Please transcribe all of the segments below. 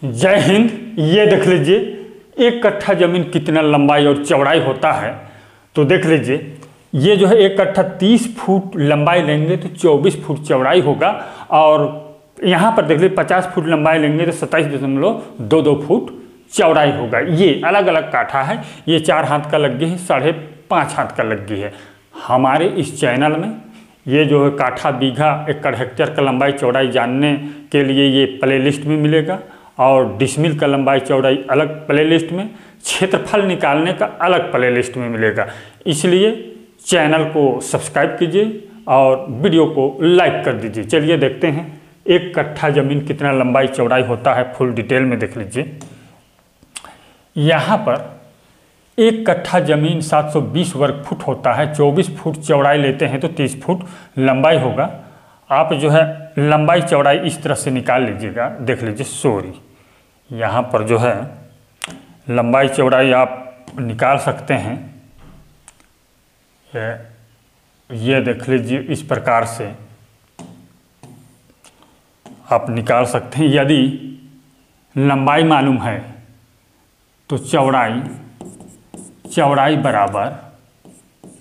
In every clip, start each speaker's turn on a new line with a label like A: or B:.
A: जय हिंद। ये देख लीजिए एक कट्ठा ज़मीन कितना लंबाई और चौड़ाई होता है। तो देख लीजिए ये जो है एक कट्ठा 30 फुट लंबाई लेंगे तो 24 फुट चौड़ाई होगा, और यहाँ पर देख लीजिए 50 फुट लंबाई लेंगे तो 27.22 फुट चौड़ाई होगा। ये अलग अलग काठा है। ये 4 हाथ का लग्गी है, 5.5 हाथ का लग्गी है। हमारे इस चैनल में ये जो है काठा, बीघा, एकड़, हेक्टेयर का लंबाई चौड़ाई जानने के लिए ये प्लेलिस्ट में मिलेगा, और डिसमिल का लंबाई चौड़ाई अलग प्लेलिस्ट में, क्षेत्रफल निकालने का अलग प्लेलिस्ट में मिलेगा। इसलिए चैनल को सब्सक्राइब कीजिए और वीडियो को लाइक कर दीजिए। चलिए देखते हैं एक कट्ठा ज़मीन कितना लंबाई चौड़ाई होता है, फुल डिटेल में देख लीजिए। यहाँ पर एक कट्ठा ज़मीन 720 वर्ग फुट होता है। 24 फुट चौड़ाई लेते हैं तो 30 फुट लंबाई होगा। आप जो है लंबाई चौड़ाई इस तरह से निकाल लीजिएगा। देख लीजिए यहाँ पर जो है लंबाई चौड़ाई आप निकाल सकते हैं। ये देख लीजिए इस प्रकार से आप निकाल सकते हैं। यदि लंबाई मालूम है तो चौड़ाई बराबर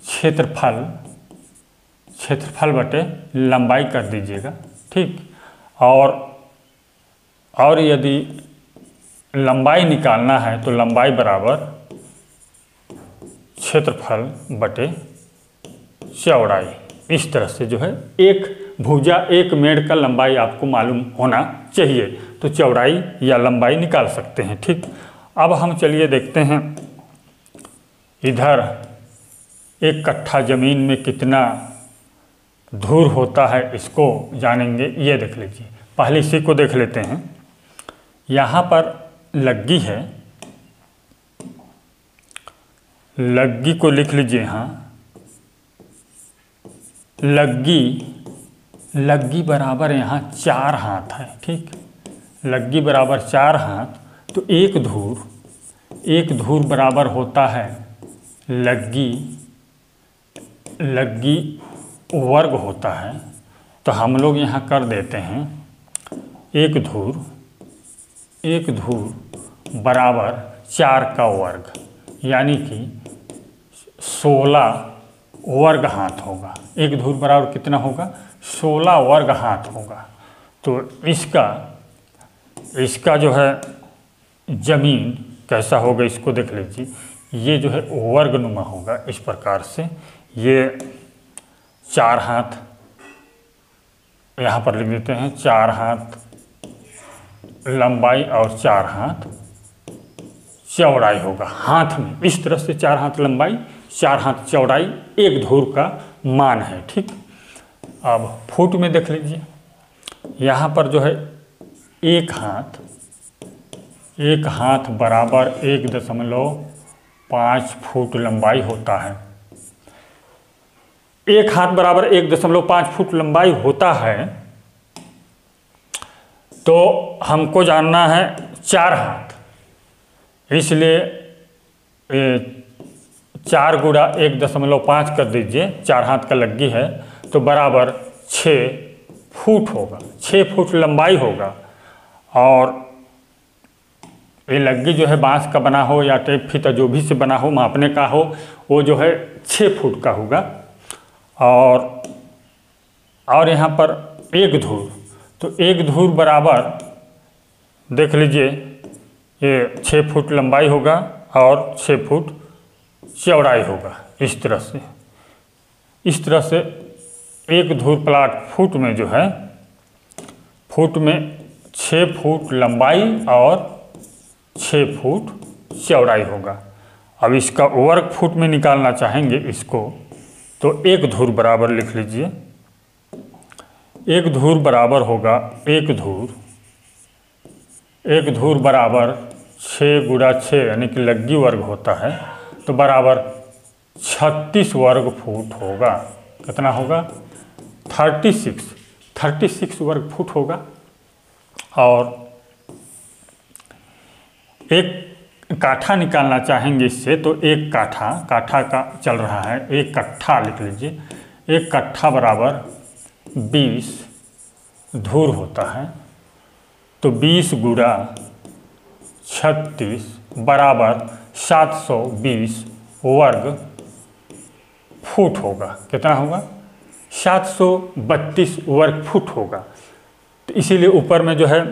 A: क्षेत्रफल बटे लंबाई कर दीजिएगा, ठीक। और यदि लंबाई निकालना है तो लंबाई बराबर क्षेत्रफल बटे चौड़ाई। इस तरह से जो है एक भुजा, एक मेड़ का लंबाई आपको मालूम होना चाहिए तो चौड़ाई या लंबाई निकाल सकते हैं, ठीक। अब हम चलिए देखते हैं इधर एक कट्ठा ज़मीन में कितना धूर होता है, इसको जानेंगे। ये देख लीजिए, पहले इसी को देख लेते हैं। यहाँ पर लग्गी है, लग्गी को लिख लीजिए। यहाँ लग्गी बराबर यहाँ 4 हाथ है, ठीक। लग्गी बराबर 4 हाथ, तो एक धूर बराबर होता है लग्गी वर्ग होता है। तो हम लोग यहाँ कर देते हैं एक धूर बराबर 4 का वर्ग, यानी कि 16 वर्ग हाथ होगा। एक धूर बराबर कितना होगा? 16 वर्ग हाथ होगा। तो इसका जो है ज़मीन कैसा होगा, इसको देख लीजिए। ये जो है वर्गनुमा होगा इस प्रकार से। ये 4 हाथ यहाँ पर लिख देते हैं, 4 हाथ लंबाई और 4 हाथ चौड़ाई होगा हाथ में। इस तरह से 4 हाथ लंबाई, 4 हाथ चौड़ाई एक धूर का मान है, ठीक। अब फुट में देख लीजिए। यहाँ पर जो है एक हाथ बराबर 1.5 फुट लंबाई होता है। एक हाथ बराबर 1.5 फुट लंबाई होता है, तो हमको जानना है 4 हाथ। इसलिए 4 गुणा 1.5 कर दीजिए। 4 हाथ का लग्गी है तो बराबर 6 फुट होगा। 6 फुट लंबाई होगा। और ये लग्गी जो है बांस का बना हो या टेप फीता जो भी से बना हो, मापने का हो, वो जो है 6 फुट का होगा। और यहाँ पर एक धूर, तो एक धूर बराबर देख लीजिए ये 6 फुट लंबाई होगा और 6 फुट चौड़ाई होगा। इस तरह से एक धूर प्लाट फुट में जो है, फुट में 6 फुट लंबाई और 6 फुट चौड़ाई होगा। अब इसका वर्ग फुट में निकालना चाहेंगे इसको, तो एक धूर बराबर लिख लीजिए। एक धूर बराबर होगा एक धूर बराबर 6 गुणा 6 यानी कि लग्गी वर्ग होता है, तो बराबर 36 वर्ग फुट होगा। कितना होगा? 36 वर्ग फुट होगा। और एक काठा निकालना चाहेंगे इससे, तो एक काठा का चल रहा है, एक कट्ठा लिख लीजिए। एक कट्ठा बराबर 20 धूर होता है, तो 20 गुणा 36 बराबर 720 वर्ग फुट होगा। कितना होगा? 732 वर्ग फुट होगा। तो इसीलिए ऊपर में जो है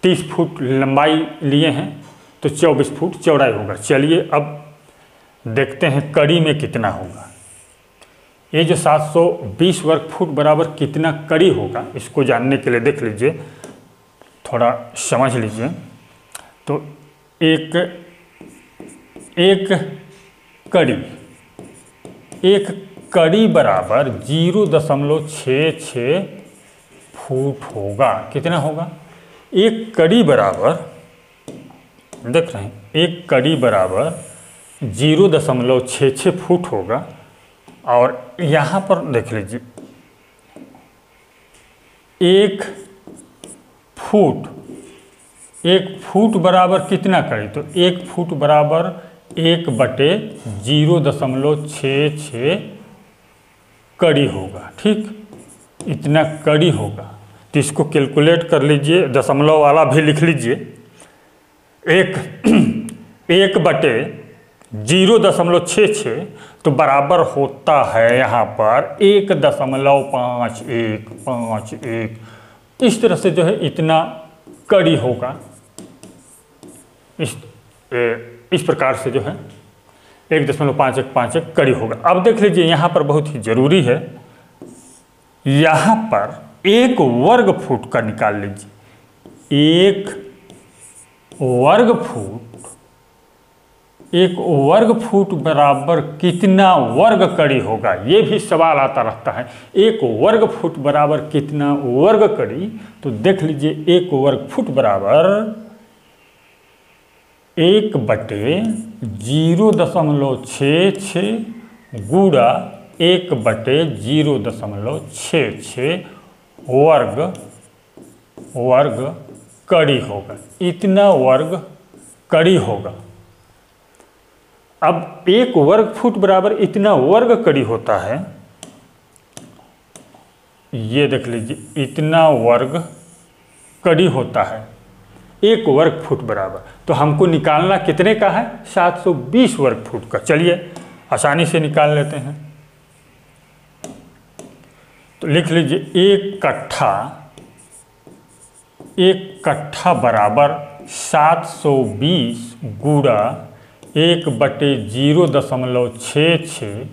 A: 30 फुट लंबाई लिए हैं तो 24 फुट चौड़ाई होगा। चलिए अब देखते हैं कड़ी में कितना होगा। ये जो 720 वर्ग फुट बराबर कितना कड़ी होगा, इसको जानने के लिए देख लीजिए, थोड़ा समझ लीजिए। तो एक कड़ी बराबर 0.66 फुट होगा। कितना होगा? एक कड़ी बराबर, देख रहे हैं, एक कड़ी बराबर 0.66 फुट होगा। और यहाँ पर देख लीजिए, एक फुट बराबर कितना कड़ी? तो एक फुट बराबर 1/0.66 कड़ी होगा। ठीक, इतना कड़ी होगा। तो इसको कैलकुलेट कर लीजिए, दशमलव वाला भी लिख लीजिए। 1/0.66 तो बराबर होता है यहाँ पर 1.5151। इस तरह से जो है इतना कड़ी होगा। इस प्रकार से जो है 1.5151 कड़ी होगा। अब देख लीजिए, यहाँ पर बहुत ही जरूरी है, यहाँ पर एक वर्ग फुट का निकाल लीजिए। एक वर्ग फुट बराबर कितना वर्ग कड़ी होगा, ये भी सवाल आता रहता है। एक वर्ग फुट बराबर कितना वर्ग कड़ी? तो देख लीजिए, एक वर्ग फुट बराबर 1/0.66 गुणा 1/0.66 वर्ग कड़ी होगा। इतना वर्ग कड़ी होगा। अब एक वर्ग फुट बराबर इतना वर्ग कड़ी होता है, ये देख लीजिए, इतना वर्ग कड़ी होता है एक वर्ग फुट बराबर। तो हमको निकालना कितने का है? 720 वर्ग फुट का। चलिए आसानी से निकाल लेते हैं। तो लिख लीजिए, एक कट्ठा बराबर 720 गुणा 1/0.66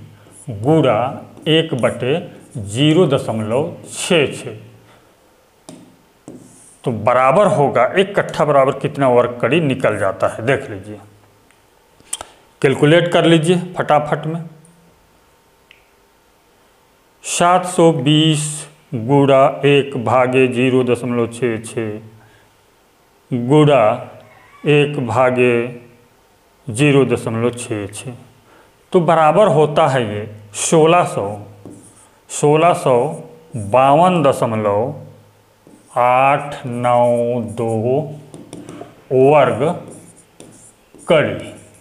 A: गुणा 1/0.66 तो बराबर होगा, एक कट्ठा बराबर कितना वर्ग कड़ी निकल जाता है। देख लीजिए, कैलकुलेट कर लीजिए फटाफट में। 720 गुणा 1/0.66 गुणा 1/0.66 तो बराबर होता है ये 1652.892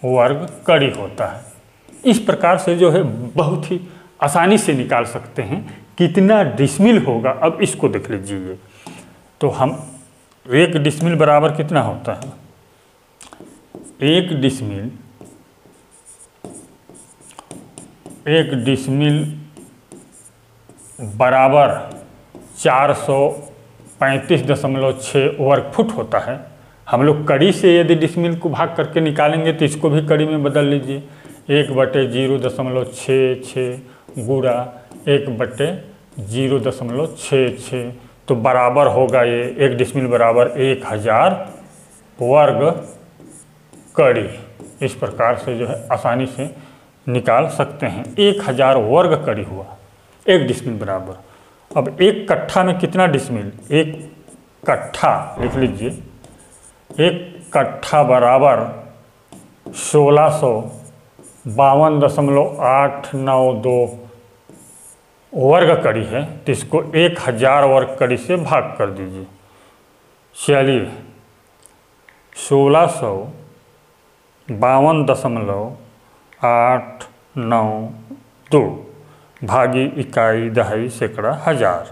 A: वर्ग कड़ी होता है। इस प्रकार से जो है बहुत ही आसानी से निकाल सकते हैं कितना डिसमिल होगा। अब इसको देख लीजिए, तो हम 1 डिसमिल बराबर कितना होता है? 1 डिसमिल बराबर 435.6 वर्ग फुट होता है। हम लोग कड़ी से यदि डिसमिल को भाग करके निकालेंगे तो इसको भी कड़ी में बदल लीजिए। 1/0.66 गुणा 1/0.66 तो बराबर होगा ये 1 डिसमिल बराबर 1000 वर्ग कड़ी। इस प्रकार से जो है आसानी से निकाल सकते हैं। 1000 वर्ग कड़ी हुआ 1 डिसमिल बराबर। अब एक कट्ठा में कितना डिसमिल? एक कट्ठा लिख लीजिए, एक कट्ठा बराबर 1652.892 वर्ग कड़ी है। तो इसको 1000 वर्ग कड़ी से भाग कर दीजिए। चलिए 1652.892 भागी इकाई दहाई सैकड़ा हजार।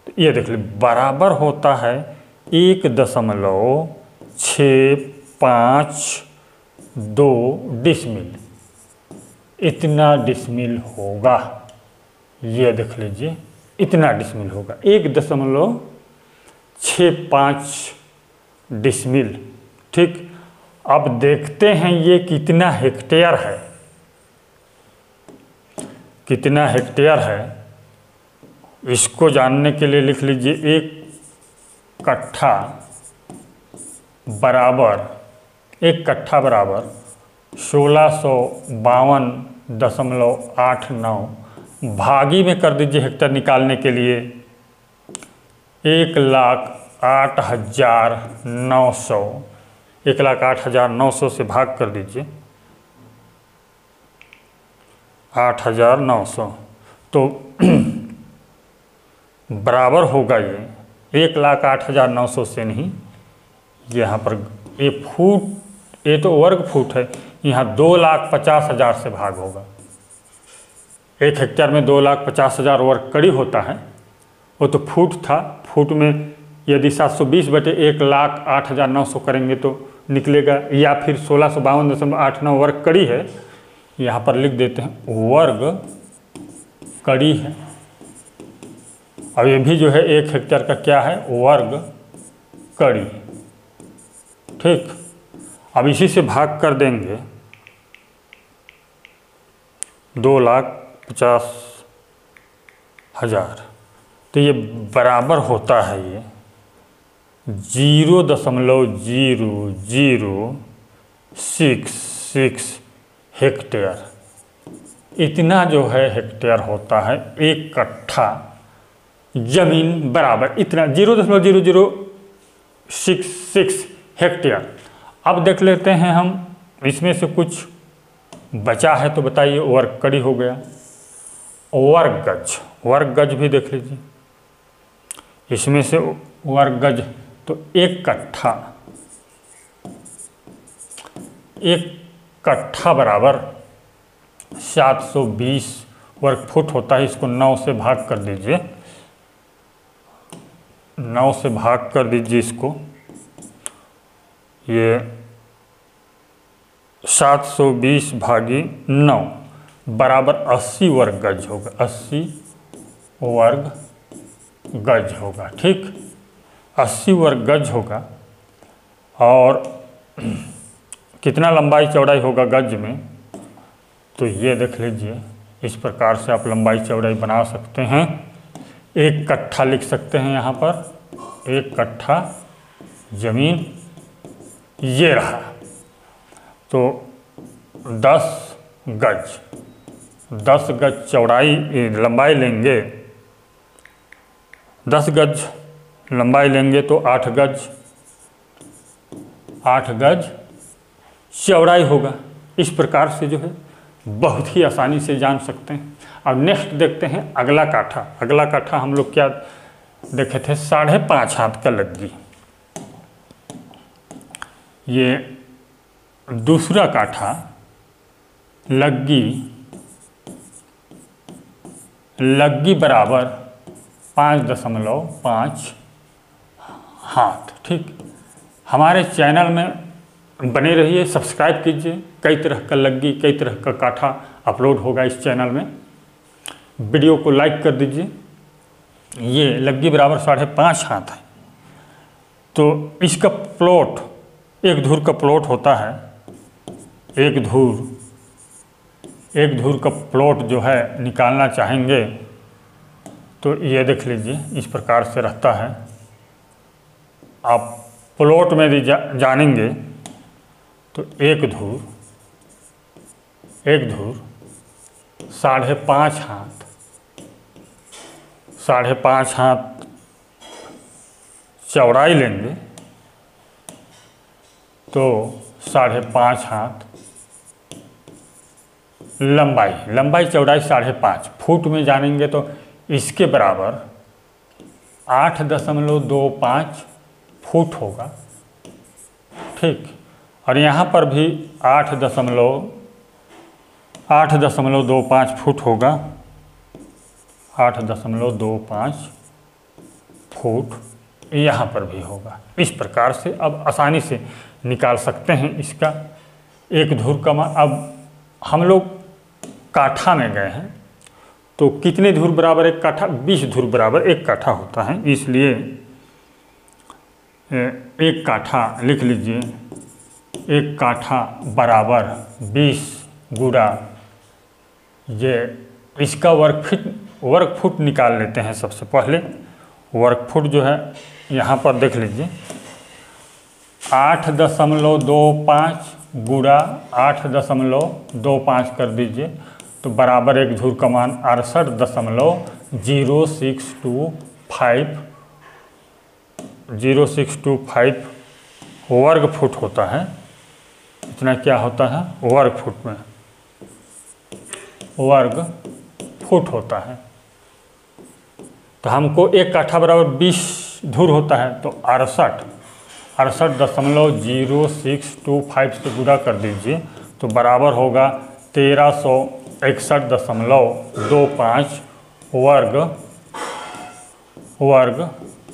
A: तो ये देख लीजिए बराबर होता है 1.6 6.52 डिसमिल, इतना डिसमिल होगा। ये देख लीजिए, इतना डिसमिल होगा, 1.65 डिसमिल। ठीक, अब देखते हैं ये कितना हेक्टेयर है, कितना हेक्टेयर है। इसको जानने के लिए लिख लीजिए 1 कट्ठा बराबर 1652.89 भागी में कर दीजिए हेक्टेयर निकालने के लिए 1,08,900, 1,08,900 से भाग कर दीजिए 8,900, तो बराबर होगा ये 1,08,900 से नहीं, यहाँ पर ये फुट, ये तो वर्ग फुट है, यहाँ 2,50,000 से भाग होगा। 1 हेक्टेयर में 2,50,000 वर्ग कड़ी होता है, वो तो फुट था। फुट में यदि 720/1,08,900 करेंगे तो निकलेगा, या फिर 1652.89 वर्ग कड़ी है, यहाँ पर लिख देते हैं वर्ग कड़ी है। अब ये भी जो है 1 हेक्टेयर का क्या है, वर्ग कड़ी। ठीक, अब इसी से भाग कर देंगे 2,50,000, तो ये बराबर होता है ये 0.0066 हेक्टेयर। इतना जो है हेक्टेयर होता है 1 कट्ठा जमीन बराबर, इतना 0.0066 हेक्टेयर। अब देख लेते हैं हम, इसमें से कुछ बचा है तो बताइए। वर्ग कड़ी हो गया, वर्ग गज, वर्ग गज भी देख लीजिए, इसमें से वर्ग गज, तो 1 कट्ठा बराबर 720 वर्ग फुट होता है। इसको 9 से भाग कर दीजिए, 9 से भाग कर दीजिए इसको, ये 720/9 बराबर 80 वर्ग गज होगा, 80 वर्ग गज होगा। ठीक, 80 वर्ग गज होगा। और कितना लंबाई चौड़ाई होगा गज में, तो ये देख लीजिए, इस प्रकार से आप लंबाई चौड़ाई बना सकते हैं। 1 कट्ठा लिख सकते हैं यहाँ पर, 1 कट्ठा जमीन ये रहा, तो 10 गज, 10 गज चौड़ाई लंबाई लेंगे, 10 गज लंबाई लेंगे तो 8 गज, 8 गज चौड़ाई होगा। इस प्रकार से जो है बहुत ही आसानी से जान सकते हैं। अब नेक्स्ट देखते हैं अगला काठा। अगला काठा हम लोग क्या देखे थे, 5.5 हाथ का लग्गी। ये दूसरा काठा लग्गी बराबर 5.5 हाथ। ठीक, हमारे चैनल में बने रहिए, सब्सक्राइब कीजिए। कई तरह का लग्गी, कई तरह का काठा अपलोड होगा इस चैनल में, वीडियो को लाइक कर दीजिए। ये लग्गी बराबर 5.5 हाथ है, तो इसका प्लॉट, 1 धूर का प्लॉट होता है। 1 धूर का प्लॉट जो है निकालना चाहेंगे तो ये देख लीजिए, इस प्रकार से रहता है। आप प्लॉट में भी जानेंगे तो 1 धूर 5.5 हाथ, 5.5 हाथ चौड़ाई लेंगे तो 5.5 हाथ लंबाई चौड़ाई 5.5 फुट में जानेंगे तो इसके बराबर 8.25 फुट होगा। ठीक, और यहाँ पर भी 8.25 फुट होगा, 8.25 फुट यहाँ पर भी होगा। इस प्रकार से अब आसानी से निकाल सकते हैं इसका एक धुर का मान। अब हम लोग काठा में गए हैं, तो कितने धुर बराबर एक काठा? 20 धुर बराबर एक काठा होता है, इसलिए एक काठा लिख लीजिए। एक काठा बराबर 20 गुणा, ये इसका वर्ग फुट निकाल लेते हैं। सबसे पहले वर्ग फुट जो है यहाँ पर देख लीजिए, 8.25 गुणा 8.25 कर दीजिए, तो बराबर एक धुर का मान 68.0625 वर्ग फुट होता है। इतना क्या होता है? वर्ग फुट में वर्ग फुट होता है। तो हमको एक काठा बराबर 20 धुर होता है, तो 68.0625 से गुणा कर दीजिए, तो बराबर होगा 1361.25 वर्ग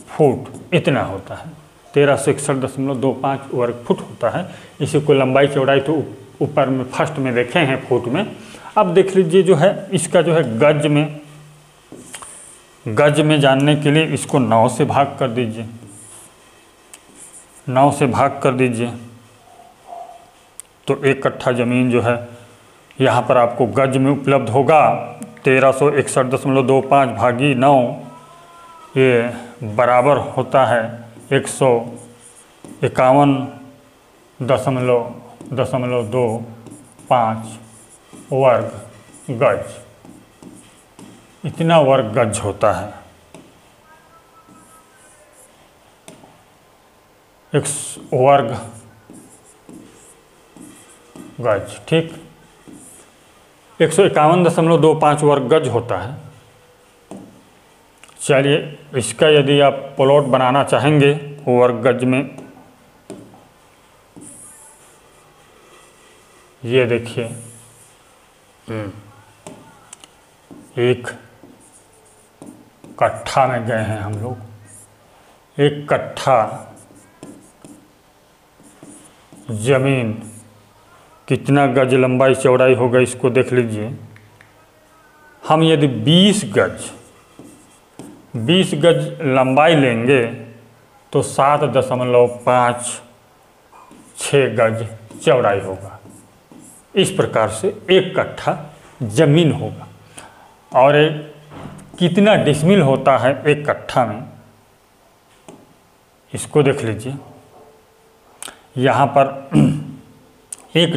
A: फुट। इतना होता है, 1361.25 वर्ग फुट होता है। इसी को लंबाई चौड़ाई तो ऊपर में फर्स्ट में देखे हैं फुट में। अब देख लीजिए जो है इसका जो है गज में जानने के लिए इसको 9 से भाग कर दीजिए। 9 से भाग कर दीजिए, तो एक कट्ठा ज़मीन जो है यहाँ पर आपको गज में उपलब्ध होगा 1361.25 भागी 9, ये बराबर होता है 151.25 वर्ग गज। इतना वर्ग गज होता है। एक वर्ग गज, ठीक, 151.25 वर्ग गज होता है। चलिए इसका यदि आप प्लॉट बनाना चाहेंगे वर्ग गज में, ये देखिए एक कट्ठा में गए हैं हम लोग। एक कट्ठा जमीन कितना गज लंबाई चौड़ाई होगा इसको देख लीजिए। हम यदि 20 गज लंबाई लेंगे तो 7.56 गज चौड़ाई होगा। इस प्रकार से एक कट्ठा जमीन होगा। और कितना डिसमिल होता है एक कट्ठा में, इसको देख लीजिए। यहाँ पर एक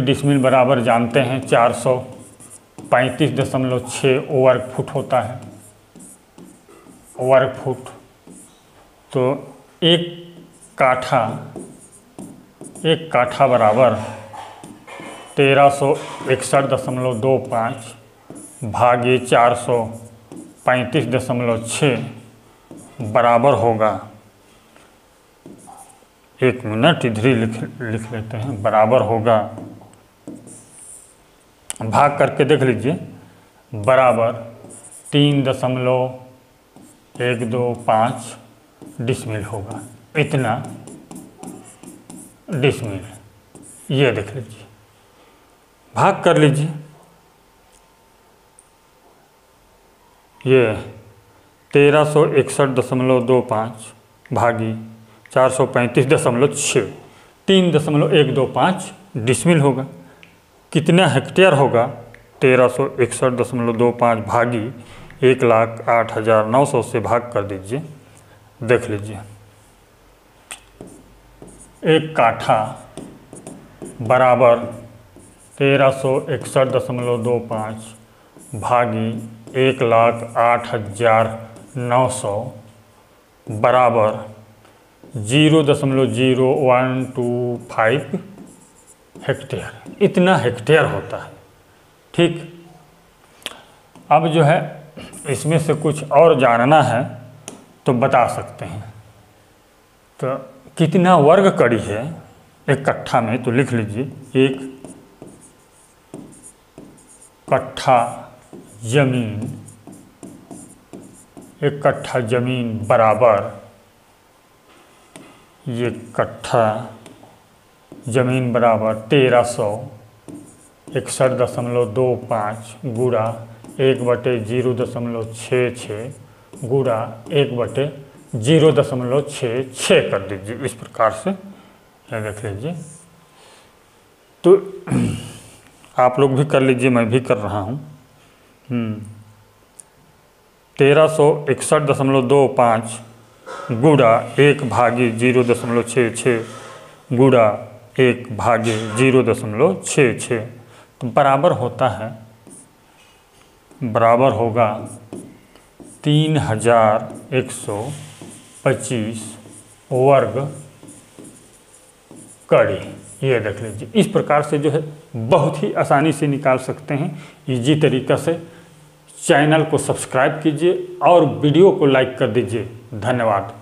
A: डिसमिल बराबर जानते हैं 435.6 वर्ग फुट होता है, वर्ग फुट। तो एक काठा बराबर 1361.25 भागे 435.6 बराबर होगा, एक मिनट इधर ही लिख लेते हैं, बराबर होगा, भाग करके देख लीजिए, बराबर 3.125 डिसमिल होगा। इतना डिसमिल, ये देख लीजिए, भाग कर लीजिए। ये 1361.25 भागी 435.6, 3.125 डिसमिल होगा। कितना हेक्टेयर होगा? 1361.25 भागी 1,08,900 से भाग कर दीजिए, देख लीजिए। एक काठा बराबर 1361.25 भागी 1,08,900 बराबर 0.0125 हेक्टेयर। इतना हेक्टेयर होता है, ठीक। अब जो है इसमें से कुछ और जानना है तो बता सकते हैं। तो कितना वर्ग कड़ी है एक कट्ठा में, तो लिख लीजिए। एक कट्ठा जमीन, 1 कट्ठा जमीन बराबर, ये कट्ठा जमीन बराबर 1361.25 गुणा 1/0.66 गुणा 1/0.66 कर दीजिए। इस प्रकार से यह देख लीजिए। तो आप लोग भी कर लीजिए, मैं भी कर रहा हूँ। 1361.25 गुणा 1/0.66 गुणा 1/0.66 तो बराबर होता है, बराबर होगा 3125 वर्ग कड़ी। ये देख लीजिए। इस प्रकार से जो है बहुत ही आसानी से निकाल सकते हैं, इजी तरीक़ा से। चैनल को सब्सक्राइब कीजिए और वीडियो को लाइक कर दीजिए। धन्यवाद।